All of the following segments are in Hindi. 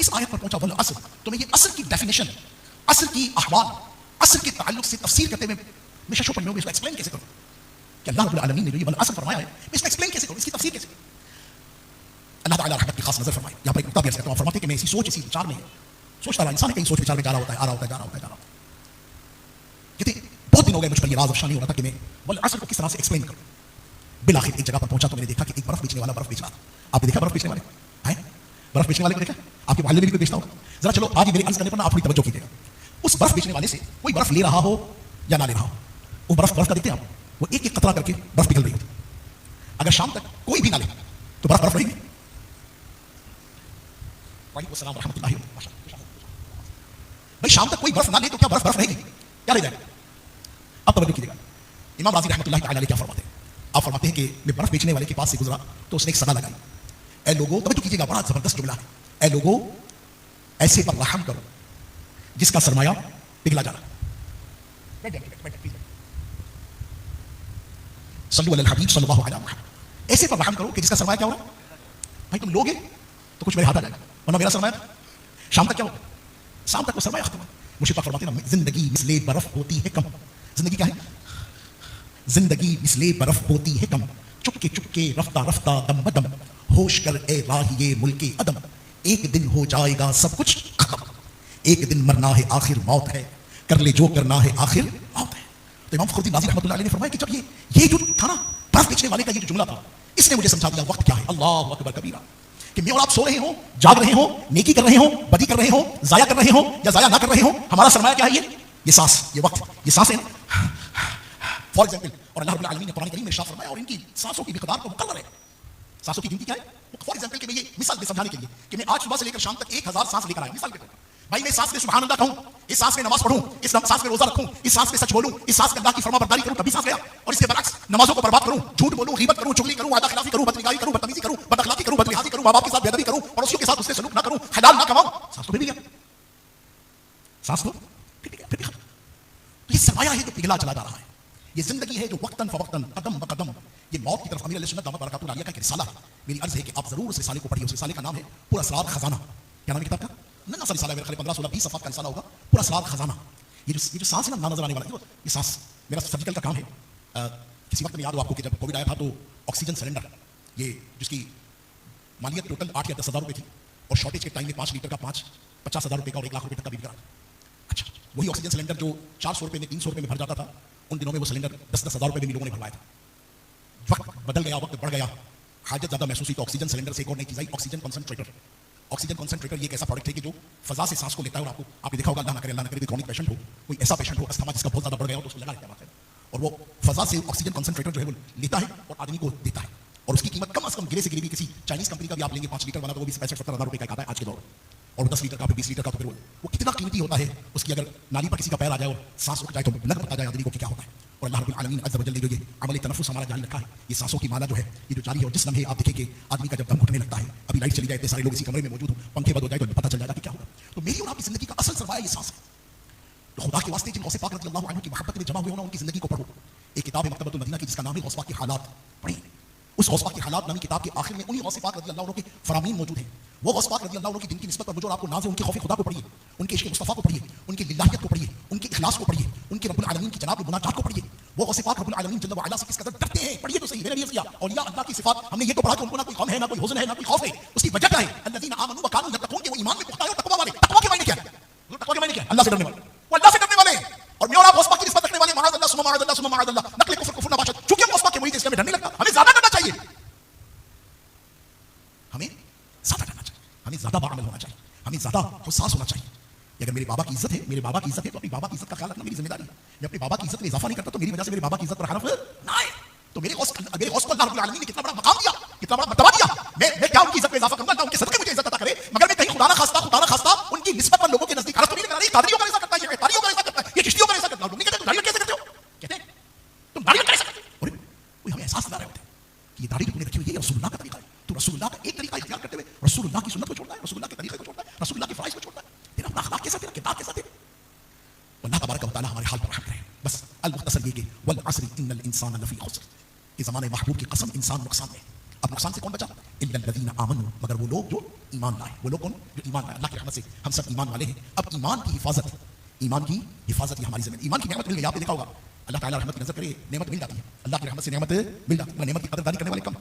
इस आयत पर पहुंचा वल असर, तो मैं ये असर की डेफिनेशन, असर की अहवाल, असर के ताल्लुक से तफसीर करते हुए मैं शशो पढ़ने में इसको एक्सप्लेन कैसे करूं कि अल्लाह रब्बुल आलमीन ने जो ये वल असर फरमाया है, मैं इसको एक्सप्लेन कैसे करूं, इसकी तफसीर कैसे करूं। अल्लाह ताला रहमत की खास नजर फरमाए। यहाँ पर एक नुकता भी अर्ज करता हूं, फरमाते कि मैं इसी सोच, इसी विचार में सोचता रहा, इंसान कहीं सोच विचार में जा रहा होता है, आ रहा होता है, जा रहा होता है, जा रहा होता है। कहते बहुत दिन हो गए मुझ पर ये राज अफशा नहीं हो रहा था कि मैं वल असर को किस तरह से एक्सप्लेन करूं। बिलाखिर एक जगह पर पहुंचा तो मैंने देखा कि एक बर्फ बेचने वाला बर्फ बेच रहा था। आपने देखा बर्फ बेचने वाले हैं? बर्फ बेचने वाले को देखा? आपके मोहल्ले में भी कोई बेचता होगा? जरा चलो आज ही मेरे अर्ज करने पर ना आप थोड़ी तवज्जो कीजिएगा। उस बर्फ बेचने वाले से कोई बर्फ ले रहा हो या ना ले रहा हो, वो बर्फ का देखते हैं आप, वो एक एक कतरा करके बर्फ पिघल रही होती। अगर शाम तक कोई भी ना ले तो बर्फ बर्फ रहेगी। भाई शाम तक कोई बर्फ ना ले तो क्या बर्फ बर्फ रहेगी? क्या रह जाएगा? अब तवज्जो कीजिएगा, इमाम राज़ी रहमतुल्लाह तआला अलैह क्या फरमाते हैं? आप फरमाते हैं कि मैं बर्फ बेचने वाले के पास से गुजरा तो उसने एक सदा लगाई, ऐ लोगों, तवज्जो कीजिएगा, बड़ा जबरदस्त जुमला है, ऐ लोगों ऐसे पर रहम करो जिसका सरमाया पिघला जा रहा है। सल्लु अलल हबीब सल्लल्लाहु अलैहि वसल्लम, ऐसे पर रहम करो कि जिसका सरमाया क्या हो रहा है। भाई तुम लोगे तो कुछ मेरे हाथ आ जाएगा, वरना मेरा सरमाया शाम तक क्या होगा? शाम तक वो सरमाया खत्म। मुझे फरमाते ना, जिंदगी मिसले बर्फ होती है कम। जिंदगी क्या है? जिंदगी मिसले बर्फ होती है कम, चुपके चुपके रफ्ता रफ्ता दम बदम, होश कर ए राहिए मुल्के अदम, एक दिन हो जाएगा सब कुछ खत्म, एक दिन मरना है आखिर मौत है, कर ले जो करना है आखिर मौत है। तो इमाम फखरुद्दीन राज़ी रहमतुल्लाह अलैह ने फरमाया कि जब ये जो था ना बर्फ बेचने वाले का ये जो जुमला था, इसने मुझे समझा दिया वक्त क्या है। अल्लाहु अकबर कबीरा, कि मैं और आप सो रहे हो, जाग रहे हो, नेकी कर रहे हो, बदी कर रहे हो, जाया कर रहे हो या जाया ना कर रहे हो, हमारा सरमाया क्या है? ये सांस, ये वक्त, ये सांसें फॉर एग्जाम्पल। और अल्लाह रब्बुल आलमीन ने कुरान करीम में इरशाद फरमाया, और इनकी सांसों की मिकदार को मुकर्रर है। सांसों की गिनती क्या है? फॉर एग्जाम्पल कि मैं ये मिसाल दे समझाने के लिए कि मैं आज सुबह से लेकर शाम तक 1000 सांस लेकर आया, मिसाल के तौर पर। भाई मैं सांस में सुभान अल्लाह कहूं, इस सांस में नमाज पढ़ूं, इस सांस में रोजा रखूं, इस सांस में सच बोलूं, इस सांस में अल्लाह की फरमाबरदारी करूं, तभी सांस गया। और इसके बरअक्स नमाजों को बर्बाद करूं, झूठ बोलूं, गीबत करूं, चुगली करूं, वादा खिलाफी करूं, बदनिगाही करूं, बदतमीजी करूं, बदअखलाकी करूं, बदलिहाजी करूं, मां बाप के साथ बेअदबी करूं और उसके साथ उससे सलूक ना करूं, हलाल ना कमाऊं, सांस तो फिर भी गया, सांस तो फिर भी गया, फिर भी खत्म। तो ये सरमाया है जो पिघला चला जा रहा है। ये जिंदगी है जो वक्तन फवक्तन, कदम ब कदम, ये मौत की तरफ अमीर अहले सुन्नत दामत बरकातुहु आलिया का एक रिसाला है। मेरी अर्ज है कि आप जरूर उस रिसाले को पढ़िए। उस रिसाले का नाम है पुर असरार खजाना। क्या नाम है किताब का? नन्हा सा रिसाला है, मेरे ख्याल 15 16 20 सफ़ात का रिसाला होगा, पुर असरार खजाना। ये जो सांस है ना, नजर आने वाला है, ये सांस मेरा सर्जिकल का काम है। किसी वक्त में याद हो आपको कि जब कोविड आया था तो ऑक्सीजन सिलेंडर, ये जिसकी मालियत टोटल 8 या 10 हज़ार रुपये थी और शॉर्टेज के टाइम में 5 लीटर का 50 हज़ार रुपये का और 1 लाख रुपये तक का भी बिक रहा। अच्छा, वही ऑक्सीजन सिलेंडर जो 400 रुपये में 300 रुपये में भर जाता था, उन दिनों में वो सिलेंडर 10-10 हज़ार रुपये में लोगों ने भरवाया था। वक्त बदल गया, वक्त बढ़ गया, हाजत ज्यादा महसूस हुई तो ऑक्सीजन सिलेंडर से एक और नई चीज आई, ऑक्सीजन कंसंट्रेटर। ऑक्सीजन कंसंट्रेटर ये एक ऐसा प्रोडक्ट है कि जो फजा से सांस को लेता है। और आपने देखा होगा, अल्लाह ना करे क्रॉनिक पेशेंट हो, कोई ऐसा पेशेंट हो अस्थमा जिसका बहुत ज्यादा बढ़ गया हो, तो उसको लगा लेता है और वो फजा से ऑक्सीजन कंसंट्रेटर जो है वो लेता है और आदमी को देता है। और उसकी कीमत कम से कम गिरे से गिरी भी किसी चाइनीज कंपनी का भी आप लेंगे 5 लीटर वाला, तो वो भी 65-70 हज़ार रुपये का आता है आज के दौर में। और 10 लीटर का, फिर 20 लीटर का, तो फिर वो कितना कीमती होता है। उसकी अगर नाली पर किसी का पैर आ जाए और सांस रुक जाए तो लग पता जाए आदमी को कि क्या होता है। और अल्लाह रब्बुल आलमीन अज़्ज़ व जल्ल ने जो ये अमल तनफ़ुस हमारा जारी रखा है, ये सांसों की माला जो है ये जो जारी है, और जिस लम्हे आप देखेंगे आदमी का जब दम घुटने लगता है, अभी लाइट चली जाए, इतने सारे लोग इसी कमरे में मौजूद हो, पंखे बंद हो जाए तो पता चल जाएगा कि क्या होगा। तो मेरी और आपकी जिंदगी का असल सरमाया ये सांस है। तो खुदा के वास्ते जिन गौसे पाक रज़ियल्लाहु अन्हु की मोहब्बत में जमा हुए हो ना, उनकी जिंदगी को पढ़ो। एक किताब है मकतबतुल मदीना की जिसका नाम है गौस पाक के हालात, पढ़िए। उस गौस पाक के हालात नामी किताब के आखिर में उन्हीं गौसे पाक रज़ियल्लाहु अन्हु के फरामीन मौजूद हैं। वो गौस पाक रज़ियल्लाहु अन्हु की जिनकी निस्बत पर मुझे और आपको नाज़ है, उनके खौफ खुदा को पढ़िए, उनके इश्क़ मुस्तफ़ा को पढ़िए, उनकी लिल्लाहियत को पढ़िए, उनके इखलास को पढ़िए, उनके रब्बुल आलमीन की जनाब मुनाजात को पढ़िए। वो गौसे पाक रब्बुल आलमीन जल्ल व अला से किस कदर डरते हैं, पढ़िए तो सही। मैंने नहीं किया औलिया अल्लाह की सिफात, हमने ये तो पढ़ा कि उनको ना कोई गम है, ना कोई हुज़्न है, ना कोई खौफ है। उसकी वजह क्या है? अल्लज़ीना आमनू व कानू यत्तक़ून, वो ईमान में पुख्ता है और तक़वा वाले। तक़वा के मायने क्या है? तक़वा के मायने क्या है? अल्लाह से डरने वाले, वो अल्लाह से डरने वाले। और मैं और आप गौस पाक की निस्बत रखने वाले, माअज़ल्लाह सुम्मा माअज़ल्लाह सुम्मा माअज़ल्लाह, नक़्ल कुफ़्र नबाशत। चूंकि हम गौस पाक के मुरीद हैं इसलिए हमें डर नहीं लगता, हमें ज्यादा डरना चाहिए, हमें ज्यादा डरना चाहिए, हमें ज्यादा बाअमल होना चाहिए, हमें ज्यादा हुस्सास होना चाहिए। अगर मेरे बाबा की इज्जत है, मेरे बाबा की इज्जत है, तो अपनी बाबा की इज्जत का ख्याल रखना मेरी जिम्मेदारी है। मैं अपने बाबा की इज्जत में इजाफा नहीं करता तो मेरी वजह से मेरे बाबा की इज्जत पर हरफ ना आए। तो मेरे गौस को अल्लाह रब्बुल आलमीन ने कितना बड़ा मकाम दिया, कितना बड़ा मर्तबा दिया। मैं क्या उनकी इज्जत में इजाफा करूंगा? अल्लाह उनके सदके मुझे इज्जत अता करे, मगर मैं कहीं खुदा ना खास्ता उनकी निस्बत पर लोगों के नजदीक हरफ तो नहीं लगा रही। कादरियों का ऐसा करता है, ये तारियों का ऐसा करता है, ये चिश्तियों का ऐसा करता है। तुम नहीं कहते तुम दाढ़ी कैसे करते हो? कहते हैं तुम दाढ़ी कैसे करते हो? कोई हमें एहसास दिला रहे होते कि ये दाढ़ी तुमने रखी हुई है, ये रसूलुल्लाह का तरीका है। तो रसूलुल्लाह का एक तरीका इख्तियार करते हुए रसूलुल्लाह की सुन्नत को छोड़ता है, रसूलुल्लाह के तरीके को छोड़ता है, रसूलुल्लाह के फराइज़ को छोड़ता है। तेरा अपना अखलाक कैसा, तेरा किरदार कैसा, तेरा अल्लाह तबारक व तआला हमारे हाल पर रहम करे। बस अल मुख्तसर ये कि वल अस्र इन्नल इंसान लफी खुस्र, कि ज़माने महबूब की कसम इंसान नुकसान में। अब नुकसान से कौन बचा? इल्लल्लज़ीना आमनू, मगर वो लोग जो ईमान लाए। वो लोग कौन? जो ईमान लाए। अल्लाह की रहमत से हम सब ईमान वाले हैं। अब ईमान की हिफाजत ही हमारी जिम्मेदारी। ईमान की नेमत मिल गई, आपने देखा होगा अल्लाह ताला रहमत की नजर करे, नेमत मिल जाती है। अल्लाह की रहमत से नेमत मिल जाती है, नेमत की कदरदानी करने वाले कम।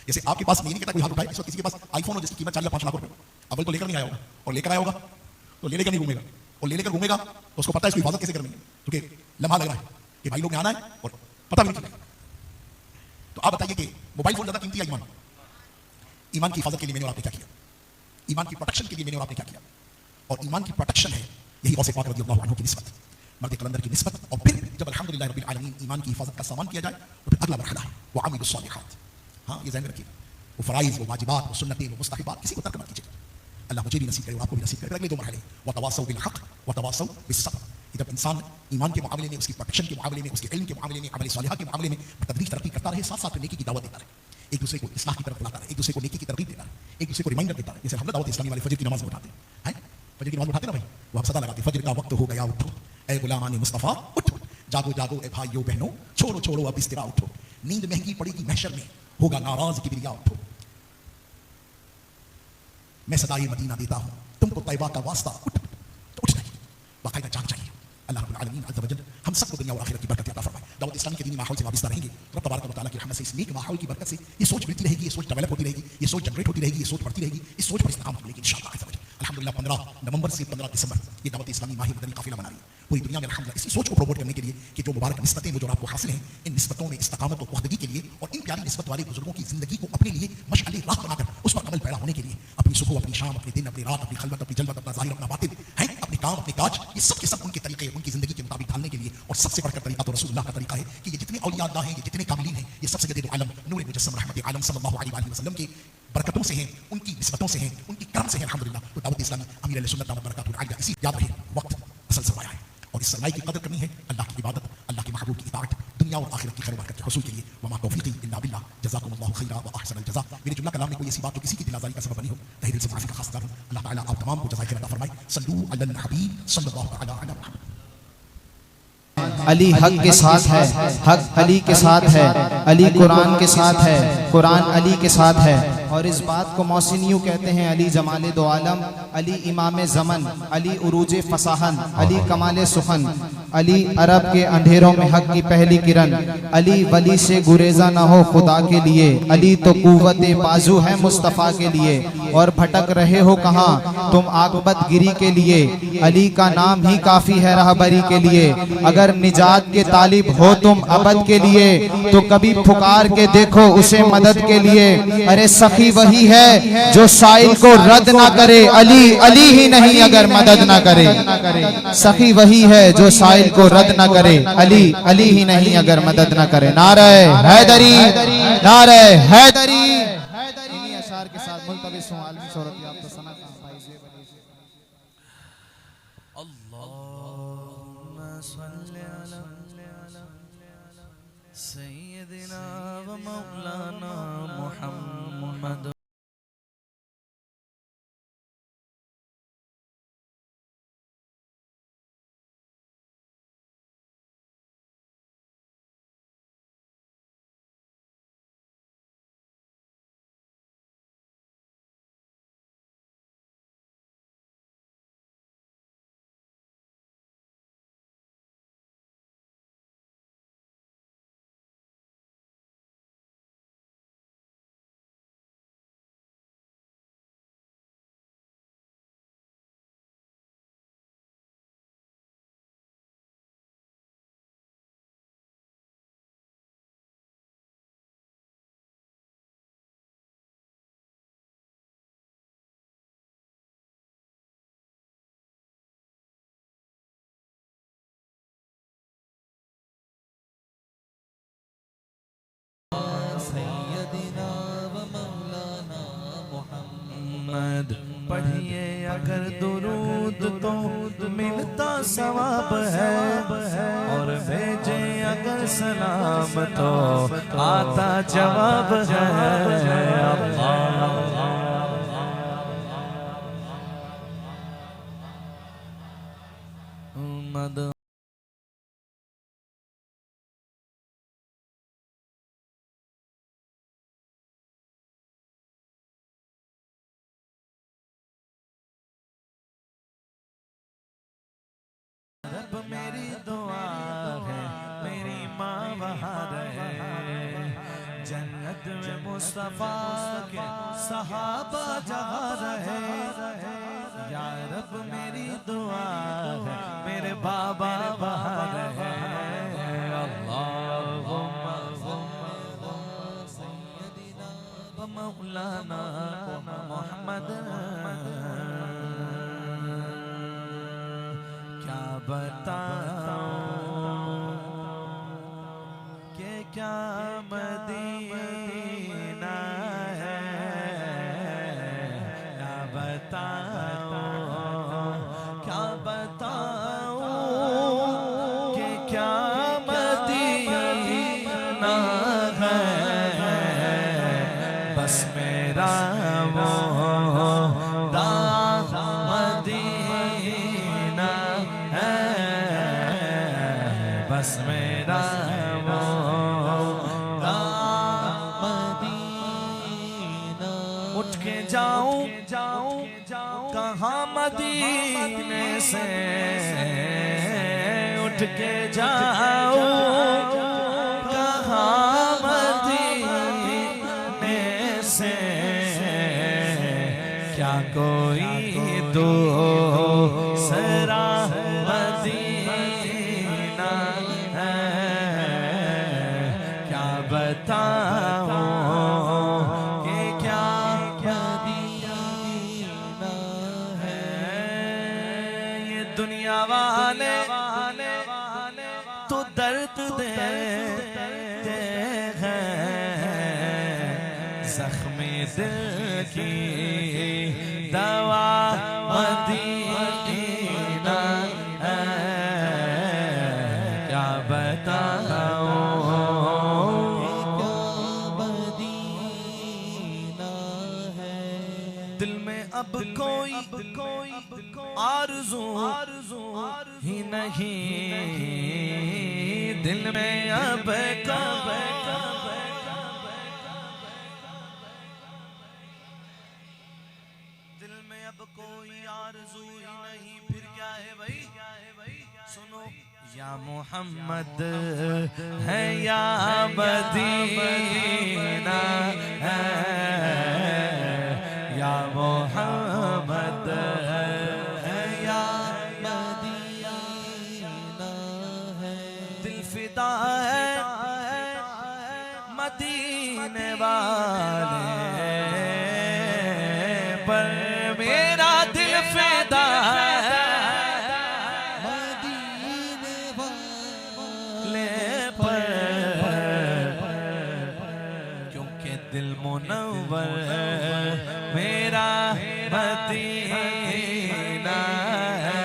जैसे आपके पास, नहीं कहता कोई हाथ उठाए, इस वक्त किसी के पास आईफोन हो जिसकी कीमत 4 या 5 लाख रुपए, अव्वल तो लेकर नहीं आया होगा, और लेकर आया होगा तो ले लेकर नहीं घूमेगा, और ले लेकर घूमेगा तो उसको पता है इसकी हिफाजत कैसे करनी है, क्योंकि लम्हा लग रहा है कि भाई लोग ने आना है और पता भी नहीं चलेगा। तो आप बताइए कि मोबाइल फोन ज्यादा कीमती है ईमान? ईमान की हिफाजत के लिए मैंने और आपने क्या किया? ईमान की प्रोटेक्शन के लिए मैंने और आपने क्या किया? और ईमान की प्रोटेक्शन है यही गौसे पाक रज़ियल्लाहु अन्हु की निस्बत, मर्द कलंदर की निस्बत। और फिर जब अल्हम्दुलिल्लाह रब्बिल आलमीन ईमान की हिफाजत का सामान किया जाए तो फिर अगला मरहला है वो आमिलुस सालिहात। हाँ, ये ज़हन में रखिए, वो फ़राइज़, वो वाजिबात, वो सुन्नतें, वो मुस्तहबात, किसी को तर्क मत कीजिए। अल्लाह मुझे भी नसीब करे और आपको भी नसीब करे। अगले 2 मरहले, वतवासौ बिल हक़ वतवासौ बिस सब्र। जब इंसान ईमान के मामले में, उसकी प्रोटेक्शन के मामले में, उसके इल्म के मामले में, अमल सालिहा के मामले में तदरीज तरक्की करता रहे, साथ साथ नेकी की दावत देता रहे, एक दूसरे को इस्लाह की तरफ बुलाता रहे, एक दूसरे को नेकी की तरगीब देता रहे, एक दूसरे को रिमाइंडर देता रहे। जैसे हम दावत इस्लामी वाले फजर की नमाज में उठाते हैं, फजर की नमाज उठाते ना भाई, वो हम सदा लगाते हैं, फजर का वक्त हो गया उठो ए गुलामाने मुस्तफ़ा उठो, जागो जागो ए भाइयों बहनों, छोड़ो छोड़ो अब इस्तिरा उठो, नींद महंगी पड़ेगी महशर में, होगा नाराज किबरिया उठो। मैं सदाई मदीना देता हूं तुमको तैबा का वास्ता, उठ तो उठ नहीं, बाकायदा जाग चाहिए। अल्लाह रब्बुल आलमीन अज़्ज़ वजल हम सबको दुनिया और आखिरत की बरकत अता फरमाए। दावत इस्लामी के दीनी माहौल से वाबस्ता रहेंगे, रब तबारक व तआला की रहमत से इस नेक माहौल की बरकत से ये सोच मिलती रहेगी, ये सोच डेवलप होती रहेगी, ये सोच जनरेट होती रहेगी, ये सोच बढ़ती रहेगी, इस सोच पर इस्तेकामत मिलेगी इंशाअल्लाह अज़्ज़ वजल। अल्हम्दुलिल्लाह 15 नवंबर से 15 दिसंबर ये दावत इस्लामी माह मदनी काफिला बना रही है पूरी दुनिया में। अल्हम्दुलिल्लाह इसी सोच को प्रमोट करने के लिए कि जो मुबारक निस्बतें मुझे और आपको हासिल हैं, इन निस्बतों में इस्तिकामत और वहदगी के लिए और इन प्यारी निस्बत वाले बुजुर्गों की जिंदगी को अपने लिए मशअले राह बनाकर उस पर अमल पैदा होने के लिए अपनी सुबह, अपनी शाम, अपने दिन, अपनी रात, अपनी खलवत, अपनी जलवत, अपना ज़ाहिर, अपना बातिन है, अपने काम, अपने काज, ये सब के सब उनके तरीके, उनकी जिंदगी के मुताबिक ढालने के लिए। और सबसे बढ़कर तरीका तो रसूलुल्लाह का तरीका है कि ये जितने औलिया अल्लाह हैं, ये जितने कामिलीन हैं, ये सबसे जदीद आलम नूर मुजस्सम रहमत आलम सल्लल्लाहु अलैहि वसल्लम की बरकतों से हैं, उनकी निस्बतों से हैं, उनकी करम से हैं अल्हम्दुलिल्लाह। तो दावत इस्लामी अमीर अहले सुन्नत दामत बरकातुहु आलिया, इसी याद रहे वक्त असल सरमाया है और इस सरमाए की कदर करनी है। अल्लाह की इबादत, अल्लाह के महबूब की इताअत, दुनिया और आखिरत की खैर बरकत के हुसूल के लिए। वमा तौफीकी इल्ला बिल्लाह, जज़ाकुमुल्लाहु खैरा व अहसनल जज़ा। मेरे जुमला कलाम में कोई ऐसी बात जो किसी की दिलाज़ारी का सबब बनी हो, तहे दिल से माफ़ी का खासदार हूं। अल्लाह ताला आप तमाम को जज़ाए खैर अता फरमाए। सल्लू अलल हबीब सल्लल्लाहु अलैहि वसल्लम। अली हक के साथ है, हक अली के साथ है, अली कुरान के साथ है, कुरान अली के साथ है। और इस बात को मौसिन यूं कहते हैं, अली जमाले दो आलम, अली इमाम ज़मन, अली उरूज फसाहन, अली कमाल सुखन, अली अरब के अंधेरों में हक की पहली किरण, अली वली से गुरेजा न हो खुदा के लिए, अली तो कुव्वत बाजू है मुस्तफ़ा के लिए। और भटक रहे हो कहाँ तुम आकबत गिरी के लिए, अली का नाम ही काफ़ी है रहबरी के लिए। अगर निजात के तालिब हो तुम अबद के लिए, तो कभी पुकार के देखो उसे मदद के लिए। अरे सखी वही है जो साइल को रद्द ना करे, अली अली ही नहीं अगर मदद ना करे। सखी वही है जो साइल को रद्द ना करे, अली अली ही नहीं अगर मदद ना करे। नारे हैदरी, नारे हैदरी। इन्हीं अशार के साथ मुल्तबिस हूं आलमी शोहरत याफ्ता सना का भाई ज़ेब अली। अल्लाहुम्मा सल्ली अला सय्यिदिना व मौलाना मुहम्मद। सैयदना व मौलाना मुहम्मद। पढ़िए अगर दुरूद तो मिलता सवाब है, और भेजे अगर सलाम तो आता जवाब है। अल्लाह रब मेरी दुआ है मेरी माँ वहाँ रहे, जन्नत में मुस्तफा के सहाबा जहाँ रहे। या रब मेरी दुआ है मेरे बाबा वहाँ रहे। अल्लाहुम्मा सय्यदिना व मौलाना मोहम्मद। क्या बताऊं कि क्या मदीना है, क्या बताऊं क्या बताऊं कि क्या मदीना है। बस मेरा वो मदीना है, बस मेरा वो मदीना। उठ के जाऊं कहाँ मदीने से, उठ के जाऊं कहाँ मदीने से। क्या कोई दूसरा मदीना है, क्या बताऊं कि क्या मदीना है। ये दुनिया वाले तो दर्द देते हैं, जख्मी दिल की दवा मदीना है। क्या बताऊं मदीना है। दिल में अब कोई आरज़ू ही नहीं, दिल में अब दिल में अब कोई आरज़ू ही नहीं। फिर क्या है भाई, सुनो। या मोहम्मद है या मदीना है, या मोहम्मद है या मदीना है। दिल फिदा है मदीने वाले पर, मेरा दिल फिदा है मदीने वाले पर, क्योंकि दिल मुनव्वर मेरा मदीना है।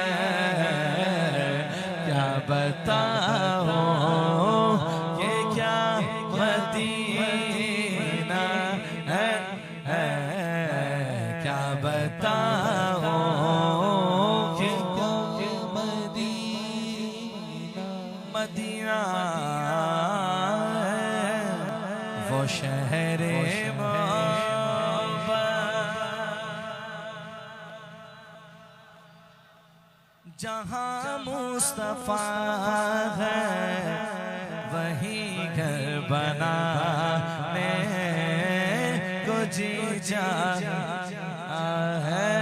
क्या बताऊं ये क्या मदीना है, क्या बताऊं कि मदीना वो शहरे जहाँ मुस्तफा है, वही घर बनाने को जी चाहा है।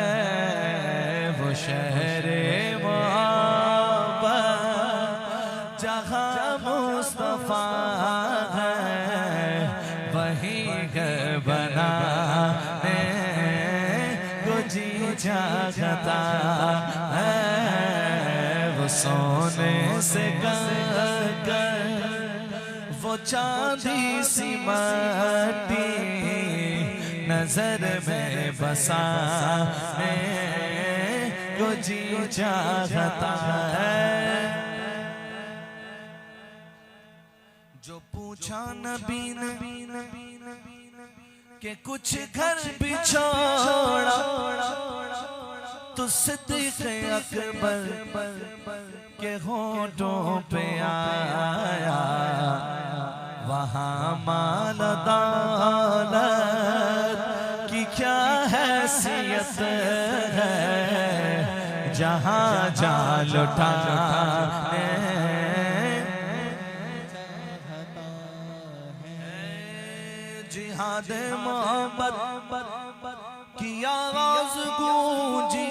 वो शहरे मोहब्बत जहाँ मुस्तफा है, वही घर बनाने को जी चाहता है। वो सोने से कर वो चांदी सी माटी नजर में बसाने को जी चाहता है। जो पूछा नबी ने कि कुछ घर भी छोड़ा, तो सिद्दीक़ अकबर के होठों पे आया। वहाँ माल दौलत की क्या हैसियत है, जहां जान लुटा जिहाद मोहब्बत की आवाज गूंजी,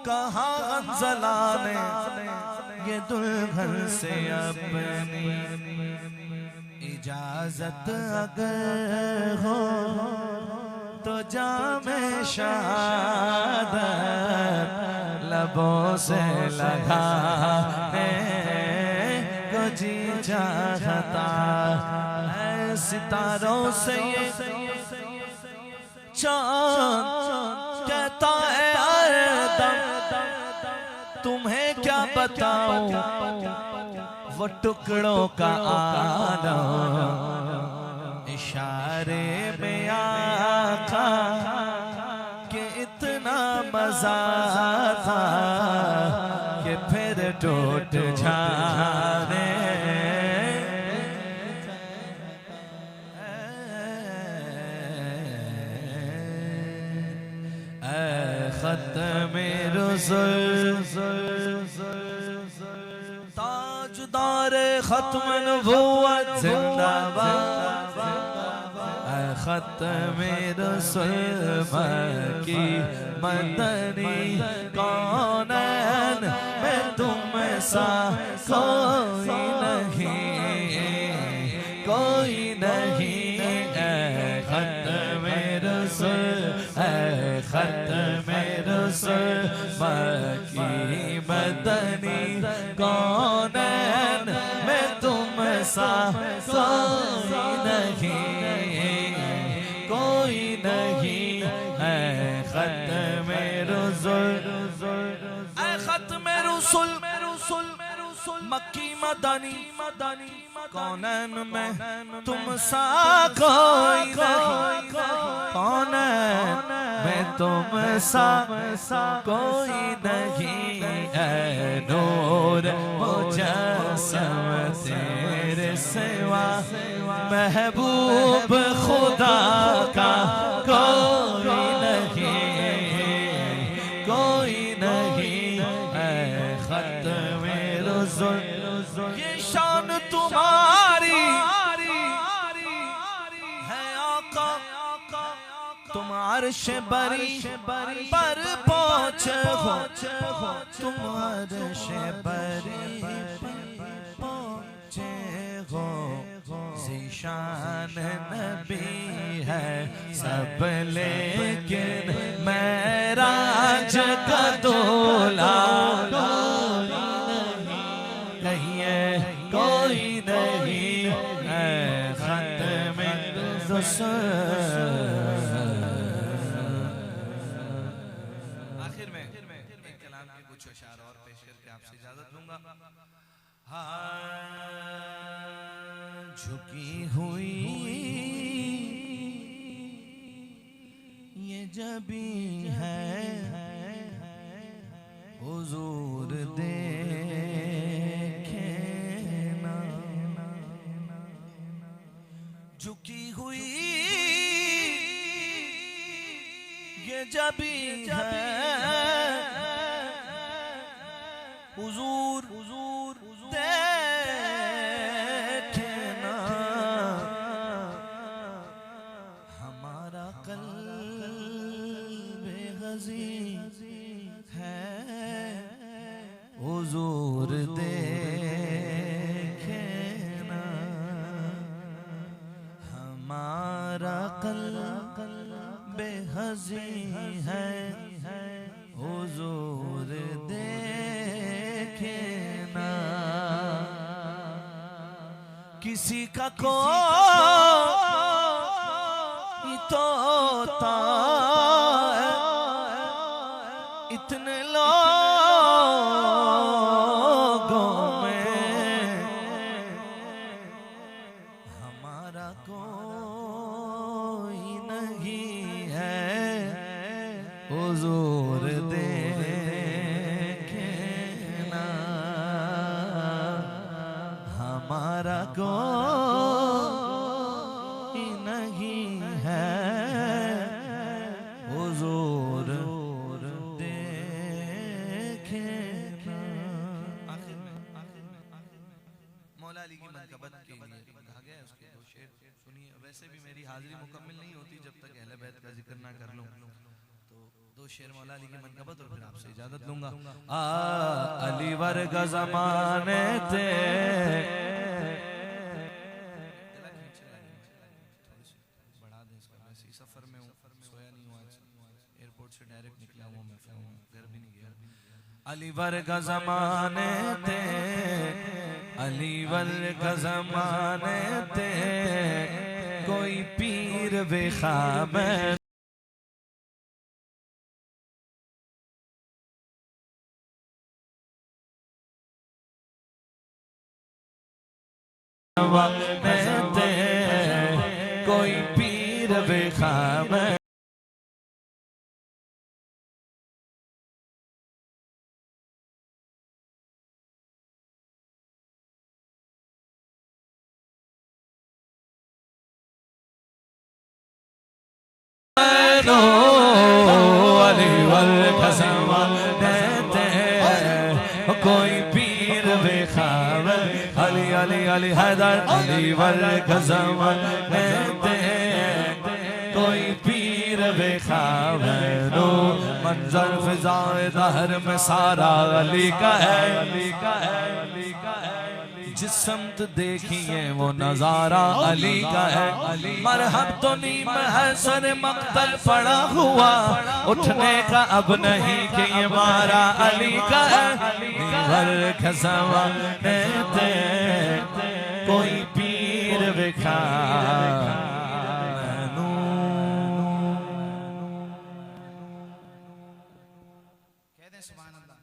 कहा अंजला ने ये दुल्हन से अपनी इजाजत अगर हो तो जामे शहादत लबों से लगाने को जी चाहता है। सितारों से ये चांद कहता है हरदम तुम्हें क्या बताऊं, वो टुकड़ों का आलम इशारे में आका कि इतना मजा था कि फिर टूट जाने। खत्मे रुसूल ताजदार खत्म नबुव्वत जिंदाबाद, खत्मे रुसूल मक्की मदनी कौनैन में तुम सा कोई नहीं, खत्मे रुसूल खत्मे रुसूल मक्की मदनी कौनैन में तुम सा कोई नहीं है। खत्मे रुसूल खत्मे रुसूल मक्की मदनी कौनैन में तुम सा कोई नहीं, कौनैन में तुम सा कोई नहीं है। नूर मुजस्सम तेरे सिवा महबूब खुदा का कोई नहीं है। खत्मे रुसूल ये शान तुम्हारी है आका, तुम अर्श बरी पर पहुंचे हो, तुम अर्श बरी पहुंचे हो। ज़ीशान नबी है सब लेकिन मेराज का दूल्हा कोई नहीं है। खत्मे आखिर में एक कलाम के कुछ अशार और पेश करके आपसे इजाजत लूंगा। झुकी हुई ये जबी है हुजूर देखे ना, झुकी हुई ये जबी है हुजूर देखे ना। हमारा कल्ब गज़ी है हुजूर देखे ना, हमारा कल्ब गज़ी है हुजूर देखे ना। किसी का कोई तोता इतने लोगों में, हमारा कोई नहीं है हुजूर देखे ना। हमारा कोई नहीं है हुजूर देखे वैसे भी मेरी हाजिरी मुकम्मल नहीं होती जब तक अहले बैत का जिक्र ना कर लूं। तो दो शेर मौला अली की मनकबत और फिर आपसे इजाजत लूंगा। अली वर्ग ज़माने थे, बढ़ा दें इसका, वैसे सफर में हूँ, सोया नहीं हूँ, आज एयरपोर्ट से डायरेक्ट निकला हूँ, मैं घर भी नहीं गया। अली वर्ग ज़माने थे, अली वर्ग ज़माने थे, कोई पीर बेखाम थे, कोई पीर बेखाम अली वर्ग ज़माने थे, कोई पीर बेखाम अली अली अली हैदर अली वर्ग ज़माने थे, कोई पीर बेखाम मंजर फिज़ाए दहर में सारा अली का है, अली का है, अली का है। जिस समत देखिए वो नजारा अली का है। मरहब तो नीम है सर मक्तल पड़ा हुआ, उठने का अब नहीं कि ये मारा अली का है। वर्ग ज़माने थे, कोई पीर बिखा कह दें सुभान अल्लाह।